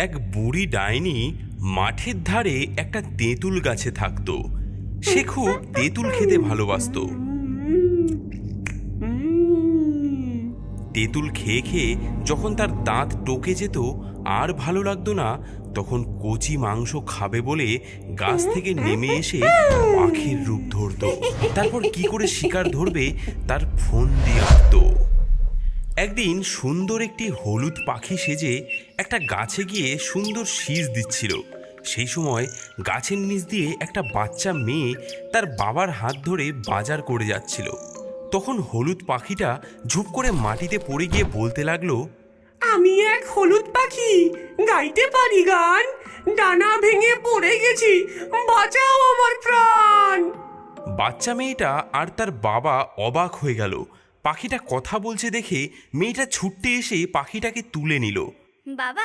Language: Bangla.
এক বুড়ি ডাইনি মাঠের ধারে একটা তেঁতুল গাছে থাকতো। সে খুব তেঁতুল খেতে ভালোবাসতো। তেঁতুল খেয়ে খেয়ে যখন তার দাঁত টোকে যেত আর ভালো লাগতো না, তখন কচি মাংস খাবে বলে গাছ থেকে নেমে এসে পাখির রূপ ধরতো। তারপর কি করে শিকার ধরবে তার ফোন দিয়ে আঁকতো। একদিন সুন্দর একটি হলুদ পাখি সেজে একটা গাছে গিয়ে সুন্দর শীষ দিচ্ছিল। সেই সময় গাছের নিচ দিয়ে একটা বাচ্চা মেয়ে তার বাবার হাত ধরে বাজার করে যাচ্ছিল। তখন হলুদ পাখিটা ঝুপ করে মাটিতে পড়ে গিয়ে বলতে লাগলো, আমি এক হলুদ পাখি, গাইতে পারি গান, ডানা ভেঙে পড়ে গেছি, বাঁচাও আমার প্রাণ। বাচ্চা মেয়েটা আর তার বাবা অবাক হয়ে গেল। পাখিটা কথা বলছে দেখে মেয়েটা ছুটতে এসে পাখিটাকে তুলে নিল। বাবা